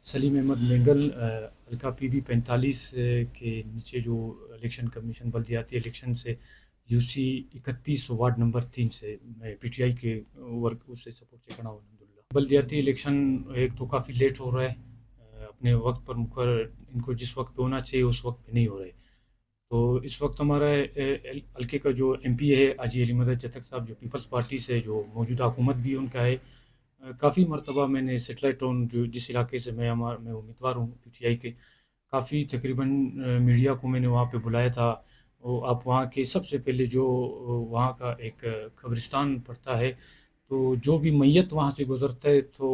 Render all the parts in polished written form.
سلیم احمد مینگل حلقہ PB 45 کے نیچے جو الیکشن کمیشن بلدیاتی الیکشن سے UC 31 وارڈ نمبر 3 سے میں PTI کے ورک سے سپورٹ سے کھڑا ہوں الحمدللہ۔ بلدیاتی الیکشن ایک تو کافی لیٹ ہو رہا ہے، اپنے وقت پر مقرر ان کو جس وقت پہ ہونا چاہیے اس وقت پہ نہیں ہو رہے۔ تو اس وقت ہمارا حلقے کا جو MP ہے حاجی علی مدد جتک صاحب، جو پیپلز پارٹی سے جو موجودہ حکومت بھی ان کا ہے، کافی مرتبہ میں نے سیٹلائٹ ٹاؤن جو جس علاقے سے میں امیدوار ہوں PTI کے، کافی تقریباً میڈیا کو میں نے وہاں پہ بلایا تھا۔ آپ وہاں کے سب سے پہلے جو وہاں کا ایک قبرستان پڑتا ہے، تو جو بھی میت وہاں سے گزرتا ہے تو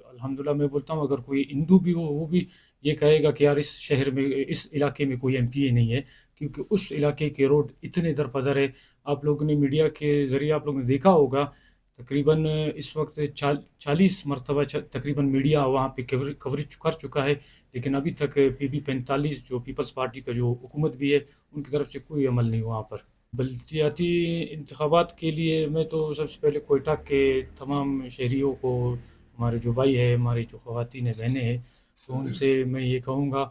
الحمدللہ میں بولتا ہوں اگر کوئی ہندو بھی ہو وہ بھی یہ کہے گا کہ یار اس شہر میں اس علاقے میں کوئی MPA نہیں ہے، کیونکہ اس علاقے کے روڈ اتنے درپدر ہے۔ آپ لوگوں نے میڈیا کے ذریعے آپ لوگوں نے دیکھا ہوگا، تقریباً اس وقت 40 مرتبہ تقریباً میڈیا وہاں پہ کوریج کر چکا ہے، لیکن ابھی تک PB 45 جو پیپلز پارٹی کا جو حکومت بھی ہے ان کی طرف سے کوئی عمل نہیں وہاں پر۔ بلدیاتی انتخابات کے لیے میں تو سب سے پہلے کوئٹہ کے تمام شہریوں کو، ہمارے جو بھائی ہیں، ہماری جو خواتین ہیں، بہنیں ہیں، تو ان سے میں یہ کہوں گا،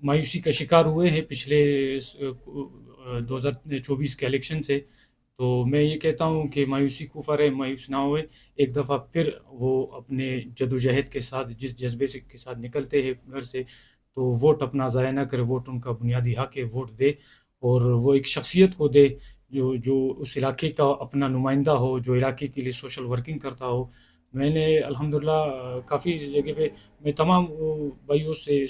مایوسی کا شکار ہوئے ہیں پچھلے 2024 کے الیکشن سے، تو میں یہ کہتا ہوں کہ مایوسی کفر ہے، مایوس نہ ہوئے، ایک دفعہ پھر وہ اپنے جدوجہد کے ساتھ جس جذبے سے کے ساتھ نکلتے ہیں گھر سے، تو ووٹ اپنا ضائع نہ کرے، ووٹ ان کا بنیادی حق ہے، ووٹ دے اور وہ ایک شخصیت کو دے جو اس علاقے کا اپنا نمائندہ ہو، جو علاقے کے لیے سوشل ورکنگ کرتا ہو۔ میں نے الحمدللہ کافی جگہ پہ میں تمام بھائیوں سے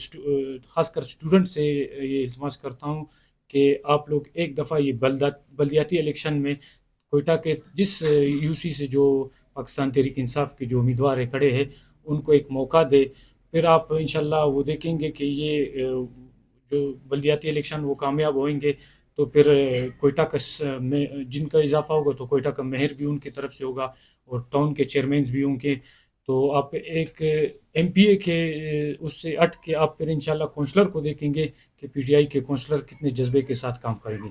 خاص کر اسٹوڈنٹ سے یہ التماس کرتا ہوں کہ آپ لوگ ایک دفعہ یہ بلدیاتی الیکشن میں کوئٹہ کے جس UC سے جو پاکستان تحریک انصاف کے جو امیدوار ہے کھڑے ہیں ان کو ایک موقع دے، پھر آپ انشاءاللہ وہ دیکھیں گے کہ یہ جو بلدیاتی الیکشن وہ کامیاب ہوئیں گے، تو پھر کوئٹہ کا جن کا اضافہ ہوگا تو کوئٹہ کا میئر بھی ان کی طرف سے ہوگا اور ٹاؤن کے چیئرمینز بھی ہوں گے، تو آپ ایک MPA کے اس سے ہٹ کے آپ پھر انشاءاللہ کونسلر کو دیکھیں گے کہ PTI کے کونسلر کتنے جذبے کے ساتھ کام کریں گے۔